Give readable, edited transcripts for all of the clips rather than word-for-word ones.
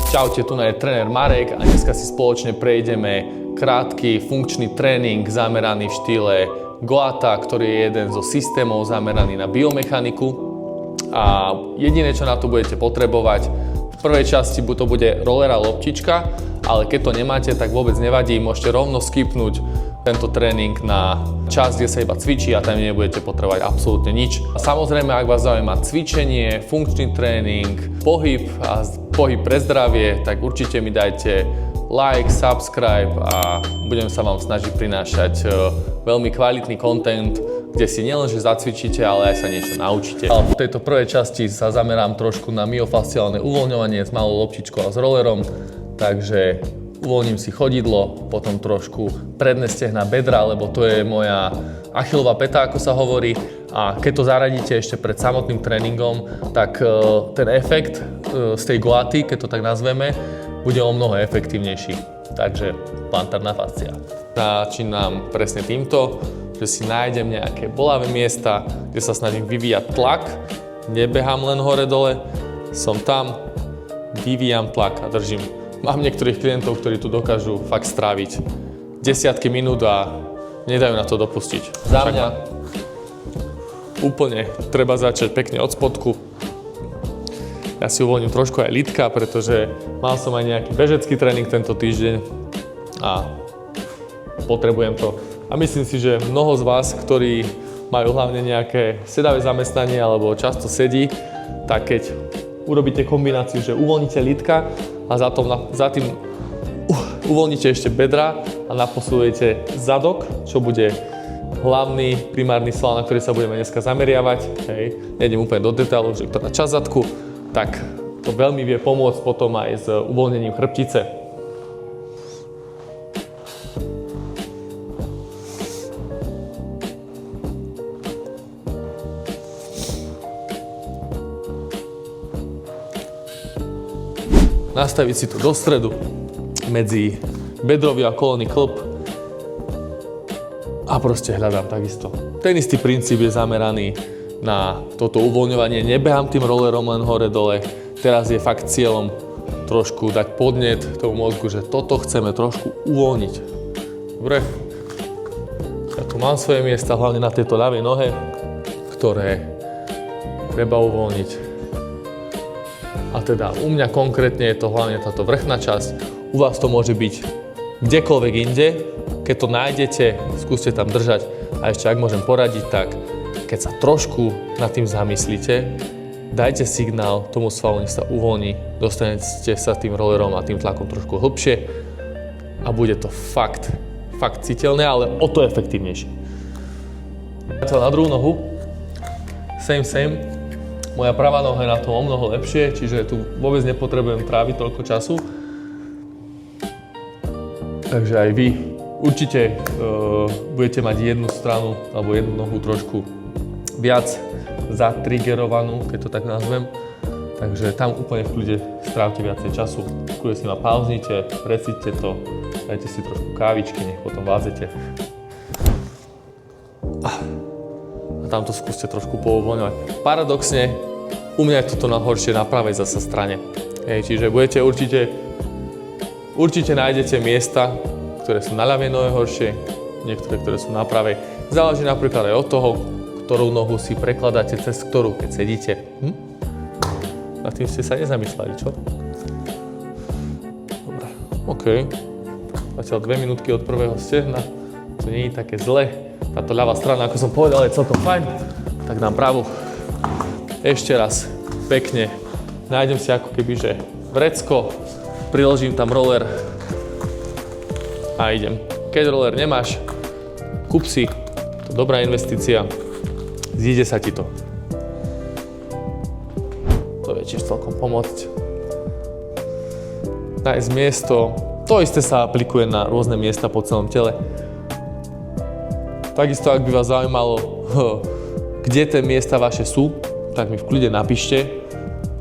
Čaute, tu je tréner Marek a dneska si spoločne prejdeme krátky funkčný tréning zameraný v štýle Goata, ktorý je jeden zo systémov zameraný na biomechaniku. A jediné, čo na to budete potrebovať, v prvej časti to bude roller a loptička, ale keď to nemáte, tak vôbec nevadí, môžete rovno skipnúť tento tréning na čas, kde sa iba cvičí a tam nebudete potrebovať absolútne nič. A samozrejme, ak vás zaujíma cvičenie, funkčný tréning, pohyb a pohyb pre zdravie, tak určite mi dajte like, subscribe a budem sa vám snažiť prinášať veľmi kvalitný content, kde si nielenže zacvičíte, ale aj sa niečo naučíte. Ale v tejto prvej časti sa zamerám trošku na myofasciálne uvoľňovanie s malou loptičkou a s rollerom, takže uvoľním si chodidlo, potom trošku predné stehná bedra, lebo to je moja achilová päta, ako sa hovorí. A keď to zaradíte ešte pred samotným tréningom, tak ten efekt z tej goaty, keď to tak nazveme, bude o mnoho efektívnejší. Takže plantárna fascia. Začínam presne týmto, že si nájdem nejaké bolavé miesta, kde sa snažím vyvíjať tlak. Nebehám len hore-dole, som tam, vyvíjam tlak a držím. Mám niektorých klientov, ktorí tu dokážu fakt stráviť desiatky minút a nedajú na to dopustiť. Za mňa úplne treba začať pekne od spodku. Ja si uvoľním trošku aj lítka, pretože mal som aj nejaký bežecký tréning tento týždeň a potrebujem to. A myslím si, že mnoho z vás, ktorí majú hlavne nejaké sedavé zamestnanie alebo často sedí, tak keď urobíte kombináciu, že uvoľníte lítka a za tým uvoľníte ešte bedra a naposúvate zadok, čo bude hlavný primárny sval, na ktorý sa budeme dneska zameriavať. Nejdem úplne do detailov, že ktorá časť zadku, tak to veľmi vie pomôcť potom aj s uvoľnením chrbtice. Nastaviť si to do stredu medzi bedrový a kolónny klb a proste hľadám takisto. Ten istý princíp je zameraný na toto uvoľňovanie. Nebehám tým rollerom len hore-dole. Teraz je fakt cieľom trošku dať podnet tomu mozgu, že toto chceme trošku uvoľniť. Dobre? Ja tu mám svoje miesta, hlavne na tejto ľavej nohe, ktoré treba uvoľniť. A teda u mňa konkrétne je to hlavne táto vrchná časť. U vás to môže byť kdekoľvek inde. Keď to nájdete, skúste tam držať. A ešte ak môžem poradiť, tak keď sa trošku nad tým zamyslíte, dajte signál tomu svalu, nech sa uvoľní, dostanete sa tým rollerom a tým tlakom trošku hlbšie a bude to fakt citeľné, ale o to efektívnejšie. Na druhú nohu, same. Moja pravá noha je na tom o mnoho lepšie, čiže tu vôbec nepotrebujem tráviť toľko času. Takže aj vy určite budete mať jednu stranu alebo jednu nohu trošku viac zatriggerovanú, keď to tak nazvem. Takže tam úplne v kľude strávte viacej času. V kľude si ma pauznite, precíťte to, dajte si trošku kávičky, nech potom vázete. A tamto skúste trošku pouvoľňovať. Paradoxne, u mňa je toto najhoršie na pravej zasa strane. Čiže budete určite nájdete miesta, ktoré sú na ľavej nohe horšie, niektoré, ktoré sú na pravej. Záleží napríklad aj od toho, ktorú nohu si prekladáte cez ktorú, keď sedíte. Nad tým ste sa nezamysleli, čo? Dobre, OK. Zatiaľ 2 minútky od prvého stehna, to nie je také zle. Táto ľavá strana, ako som povedal, je celkom fajn. Tak dám pravú. Ešte raz, pekne. Nájdem si ako keby, že vrecko, priložím tam roller a idem. Keď roller nemáš, kúp si, to je dobrá investícia, zíde sa ti to. To vie tiež celkom pomôcť. Nájsť miesto, to isté sa aplikuje na rôzne miesta po celom tele. Takisto, ak by vás zaujímalo, kde tie miesta vaše sú, tak mi v kľude napíšte.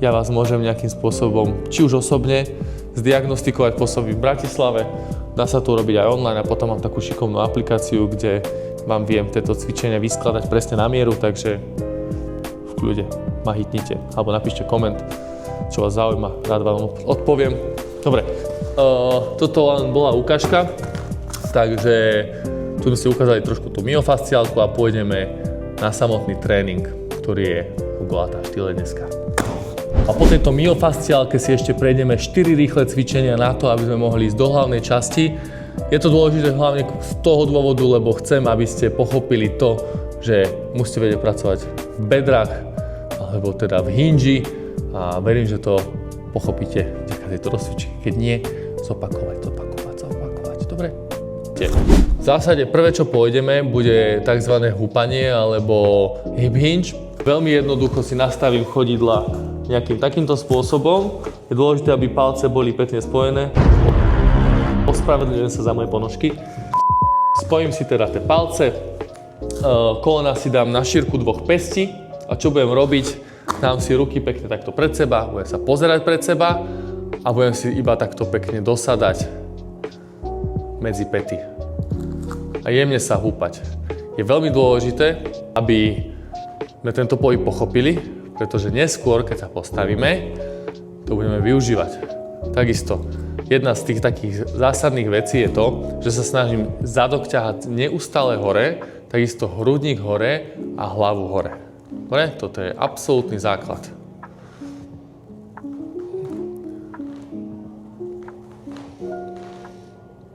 Ja vás môžem nejakým spôsobom, či už osobne, zdiagnostikovať pôsoby v Bratislave. Dá sa to robiť aj online a potom mám takú šikovnú aplikáciu, kde vám viem tieto cvičenia vyskladať presne na mieru, takže v kľude ma hitnite alebo napíšte koment. čo vás zaujíma, rád vám odpoviem. Dobre, toto len bola ukážka, takže tu sme si ukázali trošku tú myofasciálku a pôjdeme na samotný tréning, ktorý je v Goata štýle dneska. A po tejto myofasciálke si ešte prejdeme 4 rýchle cvičenia na to, aby sme mohli ísť do hlavnej časti. Je to dôležité hlavne z toho dôvodu, lebo chcem, aby ste pochopili to, že musíte vedieť pracovať v bedrach, alebo teda v hinži a verím, že to pochopíte vďaka tejto rozcvičky. Keď nie, zopakovať. Dobre? V zásade prvé, čo pôjdeme, bude tzv. Húpanie alebo hip hinge. Veľmi jednoducho si nastavím chodidla nejakým takýmto spôsobom. Je dôležité, aby palce boli pekne spojené. Ospravedlňujem sa za moje ponožky. Spojím si teda tie palce, kolena si dám na šírku dvoch pestí a čo budem robiť? Dám si ruky pekne takto pred seba, budem sa pozerať pred seba a budem si iba takto pekne dosadať medzi päty a jemne sa húpať. Je veľmi dôležité, aby sme tento pohyb pochopili, pretože neskôr, keď sa postavíme, to budeme využívať. Takisto, jedna z tých takých zásadných vecí je to, že sa snažím zadok ťahať neustále hore, takisto hrudník hore a hlavu hore. Dobre? Toto je absolútny základ.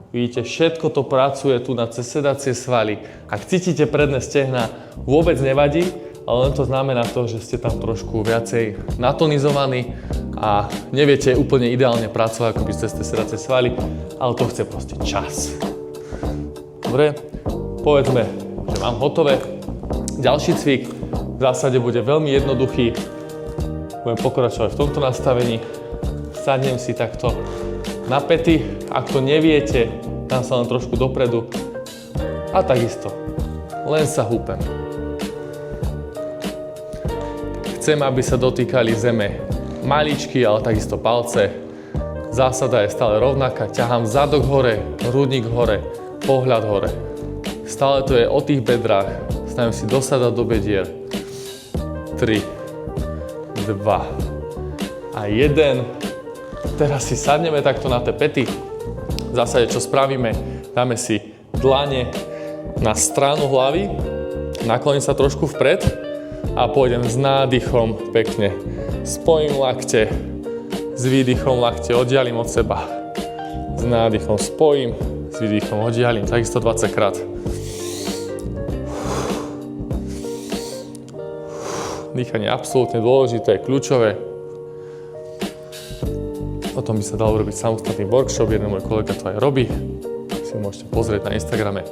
Vidíte, všetko to pracuje tu na cez sedacie svaly. Ak cítite predné stehna, vôbec nevadí, ale len to znamená to, že ste tam trošku viacej natonizovaní a neviete úplne ideálne pracovať ako by cez tie sedacie svaly, ale to chce proste čas. Dobre, povedzme, že mám hotové. Ďalší cvik v zásade bude veľmi jednoduchý. Budem pokračovať v tomto nastavení. Sadnem si takto na päty. Ak to neviete, dám sa len trošku dopredu. A takisto. Len sa húpem. Chcem, aby sa dotýkali zeme maličky, ale takisto palce. Zásada je stále rovnaká. Ťahám zadok hore, hrudník hore, pohľad hore. Stále to je o tých bedrách. Snažím si dosadať do bedier. 3, 2 a 1. Teraz si sadneme takto na tie päty. V zásade, čo spravíme, dáme si dlane na stranu hlavy, nakloním sa trošku vpred a pôjdem s nádychom pekne. Spojím lakte, s výdychom lakte oddialím od seba. S nádychom spojím, s výdychom oddialím, takisto 20 krát. Dýchanie je absolútne dôležité, kľúčové. O tom by sa dal urobiť samostatný workshop, jeden môj kolega to aj robí. Si môžete pozrieť na Instagrame.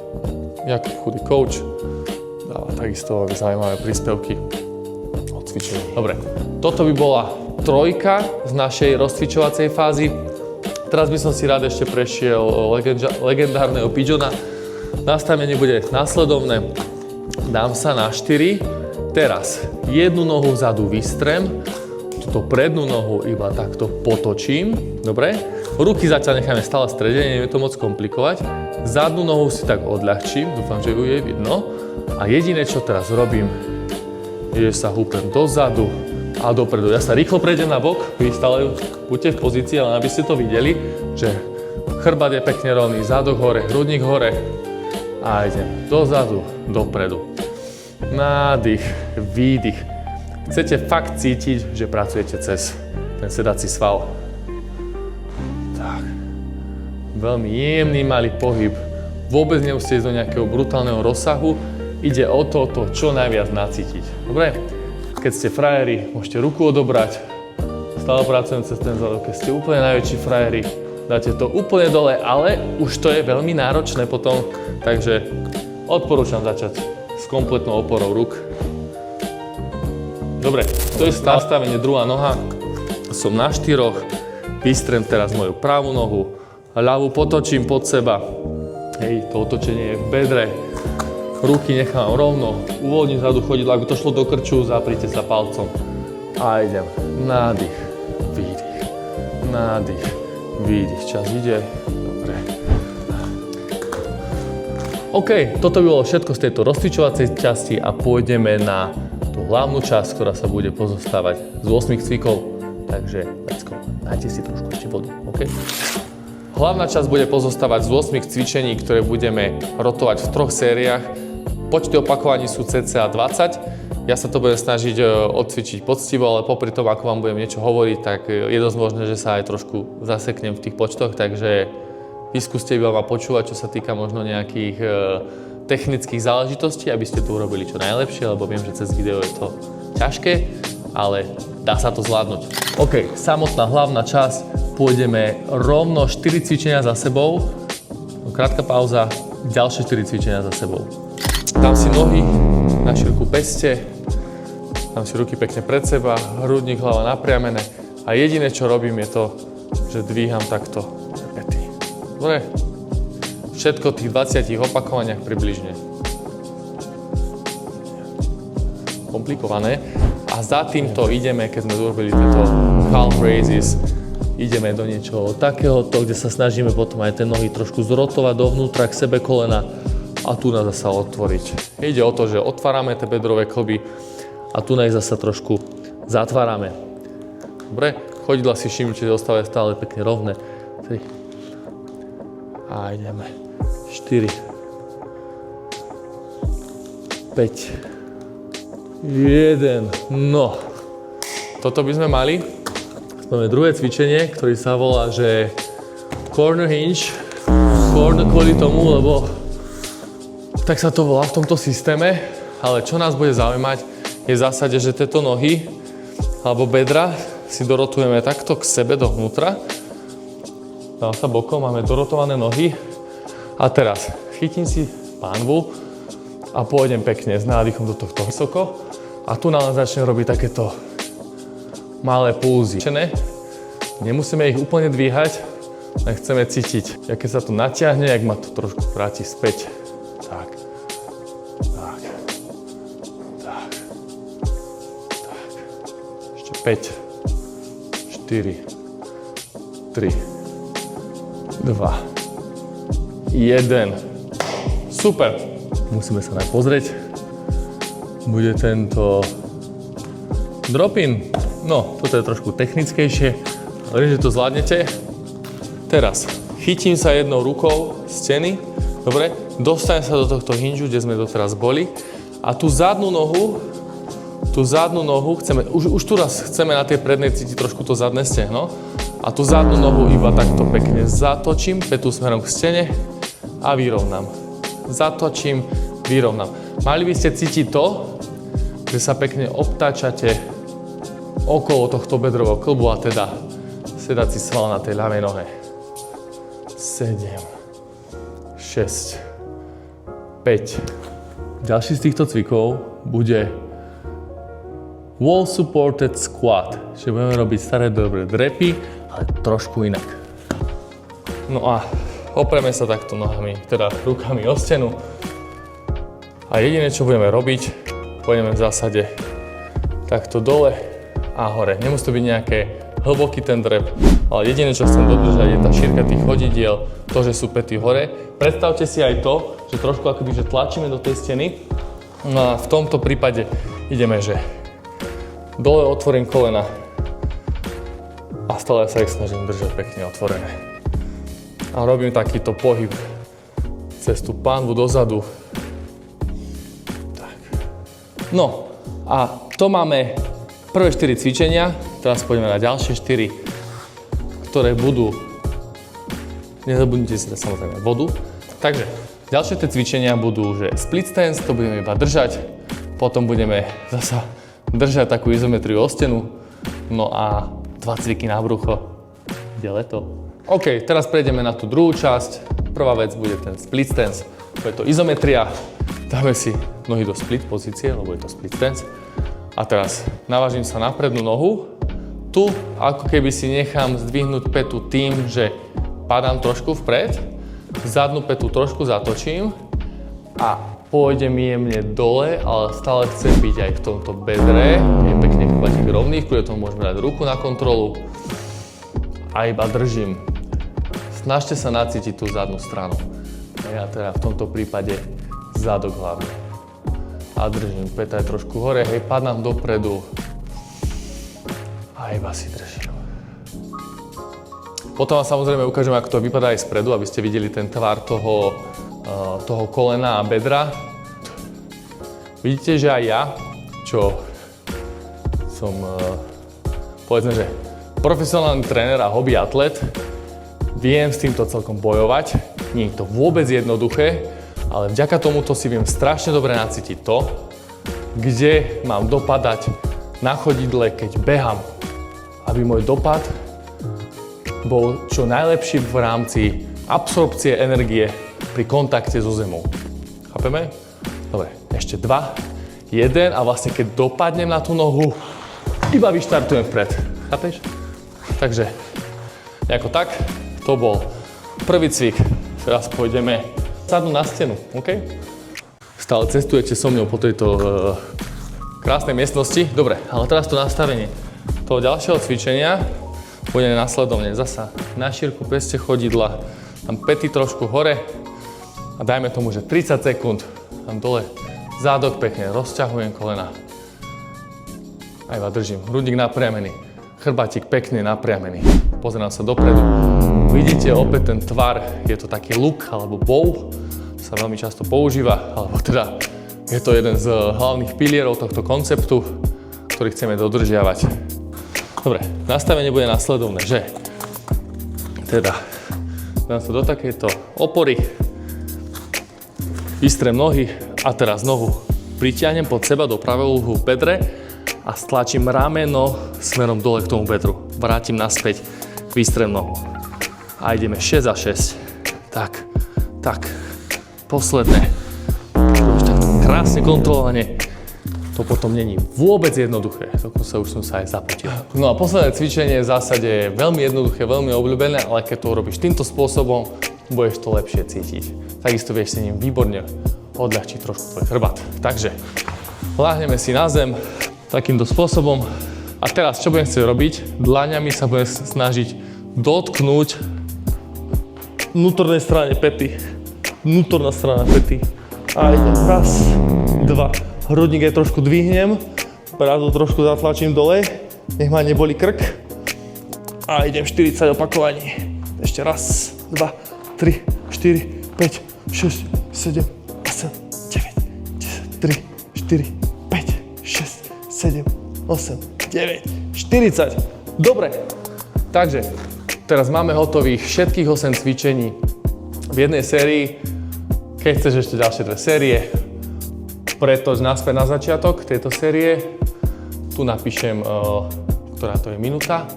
Jakub Chudý coach. Dáva takisto zaujímavé príspevky o cvičení. Dobre, toto by bola trojka z našej rozcvičovacej fázy. Teraz by som si rád ešte prešiel legendárneho pigeona. Nastavenie bude následovné. Dám sa na 4. Teraz jednu nohu vzadu vystrem, túto prednú nohu iba takto potočím, dobre? Ruky zatiaľ necháme stále v strede, neviem to moc komplikovať. Zadnú nohu si tak odľahčím, dúfam, že ju je vidno. A jediné, čo teraz robím, je, že sa húpem dozadu a dopredu. Ja sa rýchlo prejdem na bok, vy stále buďte v pozícii, ale aby ste to videli, že chrbát je pekne rovný, zadok hore, hrudník hore a idem dozadu, dopredu. Nádych, výdych. Chcete fakt cítiť, že pracujete cez ten sedací sval. Tak. Veľmi jemný malý pohyb. Vôbec nemusíte ísť do nejakého brutálneho rozsahu. Ide o to čo najviac nacítiť. Dobre? Keď ste frajeri, môžete ruku odobrať. Stále pracujem cez ten zadok. Keď ste úplne najväčší frajeri, dáte to úplne dole, ale už to je veľmi náročné potom. Takže odporúčam začať s kompletnou oporou rúk. Dobre, to je nastavenie druhá noha. Som na 4, vystrem teraz moju pravú nohu, ľavú potočím pod seba. Hej, to otočenie je v bedre. Ruky nechám rovno, uvoľním zadu chodidlo, ak by to šlo do krču, zaprite sa palcom. A idem. Nádych, výdych, nádych, výdych. Čas ide. Dobre. OK, toto by bolo všetko z tejto rozcvičovacej časti a pôjdeme na tú hlavnú časť, ktorá sa bude pozostávať z 8 cvikov. Takže let's go. Dajte si trošku ešte vodu, OK? Hlavná časť bude pozostávať z 8 cvičení, ktoré budeme rotovať v 3 sériách. Počty opakovaní sú cca 20. Ja sa to budem snažiť odcvičiť poctivo, ale popri tom, ako vám budem niečo hovoriť, tak je dosť možné, že sa aj trošku zaseknem v tých počtoch, takže vyskúste iba ma počúvať, čo sa týka možno nejakých technických záležitostí, aby ste to urobili čo najlepšie, lebo viem, že cez video je to ťažké, ale dá sa to zvládnuť. OK, samotná hlavná časť, pôjdeme rovno 4 cvičenia za sebou, krátka pauza, ďalšie 4 cvičenia za sebou. Dám si nohy na šírku peste, dám si ruky pekne pred seba, hrudník, hlava napriamené a jediné, čo robím, je to, že dvíham takto pety. Dobre? Všetko v tých 20 opakovaniach približne. Komplikované. A za týmto ideme, keď sme urobili tieto calf raises, ideme do niečoho takéhoto, kde sa snažíme potom aj tie nohy trošku zrotovať dovnútra k sebe kolena a tu nás zasa otvoriť. Ide o to, že otvárame tie bedrové klby a tu nás zasa trošku zatvárame. Dobre, chodidla si všimnite, že zostávajú stále pekne rovné. 3. A ideme. 4. 5. 1. No. Toto by sme mali. Máme druhé cvičenie, ktoré sa volá, že corner hinge. Corner kvôli tomu, lebo tak sa to volá v tomto systéme, ale čo nás bude zaujímať je v zásade, že tieto nohy alebo bedra si dorotujeme takto k sebe dovnútra. Dám sa bokom, máme dorotované nohy a teraz chytím si pánvu a pôjdem pekne s nádychom do tohto vysoko a tu nám začnem robiť takéto malé pulzy. Nemusíme ich úplne dvíhať, len chceme cítiť, aké sa to natiahne, jak ma to trošku vráti späť. Tak. Ešte 5, 4, 3, 2, 1. Super. Musíme sa aj pozrieť. Bude tento drop-in. No, toto je trošku technickejšie, ale že to zvládnete. Teraz chytím sa jednou rukou steny. Dobre, dostanem sa do tohto hinžu, kde sme doteraz boli a tú zadnú nohu chceme, už tu raz chceme na tej prednej cítiť trošku to zadné stehno a tú zadnú nohu iba takto pekne zatočím, petu smerom k stene a vyrovnám. Zatočím, vyrovnám. Mali by ste cítiť to, že sa pekne obtáčate okolo tohto bedrového klbu a teda sedací sval na tej ľavej nohe. 7. 6, 5. Ďalší z týchto cvikov bude wall supported squat. Čiže budeme robiť staré dobré drepy, ale trošku inak. No a opreme sa takto nohami, teda rukami o stenu. A jediné, čo budeme robiť, pôjdeme v zásade takto dole a hore. Nemusí to byť nejaké hlboký ten drep, ale jediné, čo chcem dodržať, je tá šírka tých chodidiel, to, že sú pety hore. Predstavte si aj to, že trošku akoby, že tlačíme do tej steny. No a v tomto prípade ideme, že dole otvorím kolena a stále sa ich snažím držať pekne otvorené. A robím takýto pohyb cez tú pánvu dozadu. Tak. No a to máme prvé 4 cvičenia, teraz poďme na ďalšie 4, ktoré budú, nezabudnite si dať samozrejme vodu. Takže ďalšie tie cvičenia budú, že split stance, to budeme iba držať, potom budeme zasa držať takú izometriu o stenu, no a 2 cviky na brucho, ide leto. OK, teraz prejdeme na tú druhú časť. Prvá vec bude ten split stance, bude to izometria, dáme si nohy do split pozície, lebo je to split stance. A teraz navážim sa na prednú nohu. Tu ako keby si nechám zdvihnúť petu tým, že padám trošku vpred, zadnú petu trošku zatočím a pôjdem jemne dole, ale stále chcem byť aj v tomto bedre. Je pekne chvatík rovný, v tom môžeme dať ruku na kontrolu a iba držím. Snažte sa nacítiť tú zadnú stranu. Ja teda v tomto prípade zadok hlavne. A držím, peta je trošku hore, hej, padám dopredu a A iba si držím. Potom vám samozrejme ukážem, ako to vypadá aj spredu, aby ste videli ten tvar toho kolena a bedra. Vidíte, že aj ja, čo som, povedzme, že profesionálny tréner a hobby atlet, viem s týmto celkom bojovať. Nie je to vôbec jednoduché, ale vďaka tomuto si viem strašne dobre nacítiť to, kde mám dopadať na chodidle, keď behám. Aby môj dopad bol čo najlepší v rámci absorpcie energie pri kontakte so zemou. Chápeme? Dobre, ešte 2, 1 a vlastne keď dopadnem na tú nohu, iba vyštartujem vpred. Chápeš? Takže, nejako tak, to bol prvý cvik. Teraz pôjdeme sadnúť na stenu, OK? Stále cestujete so mnou po tejto krásnej miestnosti. Dobre, ale teraz to nastavenie toho ďalšieho cvičenia bude nasledovne. Zasa na šírku peste chodidla, tam päty trošku hore a dajme tomu, že 30 sekúnd tam dole zádok pekne, rozťahujem kolena. A iba držím. Hrudník napriamený, chrbátik pekne napriamený. Pozerám sa dopredu. Vidíte opäť ten tvar, je to taký luk alebo bow, sa veľmi často používa, alebo teda je to jeden z hlavných pilierov tohto konceptu, ktorý chceme dodržiavať. Dobre, nastavenie bude nasledovné, že teda dám sa do takejto opory, vystrem nohy a teraz nohu pritiahnem pod seba do pravého úhlu v bedre a stlačím rameno smerom dole k tomu bedru. Vrátim naspäť, vystrem nohu. A ideme 6 a 6. Tak. Posledné. Krásne kontrolovanie. To potom není vôbec jednoduché. Dokonca už som sa aj zapotil. No a posledné cvičenie v zásade je veľmi jednoduché, veľmi obľúbené, ale keď to urobíš týmto spôsobom, budeš to lepšie cítiť. Takisto vieš si ním výborne odľahčiť trošku tvoj chrbát. Takže láhneme si na zem takýmto spôsobom. A teraz čo budem chcieť robiť? Dlaňami sa budem snažiť dotknúť vnútornej strane päty. Vnútorná strana päty. A idem raz, 2. Hrudník aj trošku dvihnem. Bradu trošku zatlačím dole. Nech ma neboli krk. A idem 40 opakovaní. Ešte raz, 2, 3, 4, 5, 6, 7, 8, 9, 10, 3, 4, 5, 6, 7, 8, 9, 40. Dobre, takže teraz máme hotových všetkých 8 cvičení v jednej sérii. Keď chceš ešte ďalšie 2 série, pretoč naspäť na začiatok tejto série. Tu napíšem, ktorá to je minúta.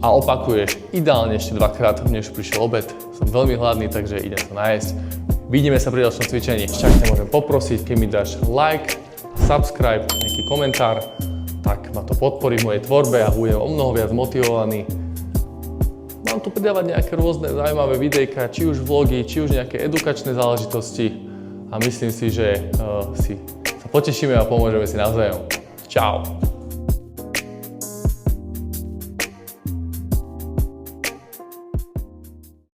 A opakuješ ideálne ešte 2-krát, než prišiel obed. Som veľmi hladný, takže idem sa najesť. Vidíme sa pri ďalšom cvičení. Však ťa môžem poprosiť, keď mi dáš like, subscribe, nejaký komentár, tak ma to podporí v mojej tvorbe a budem omnoho viac motivovaný. Mám tu pridávať nejaké rôzne zaujímavé videjka, či už vlogy, či už nejaké edukačné záležitosti. A myslím si, že si sa potešíme a pomôžeme si navzájom. Čau!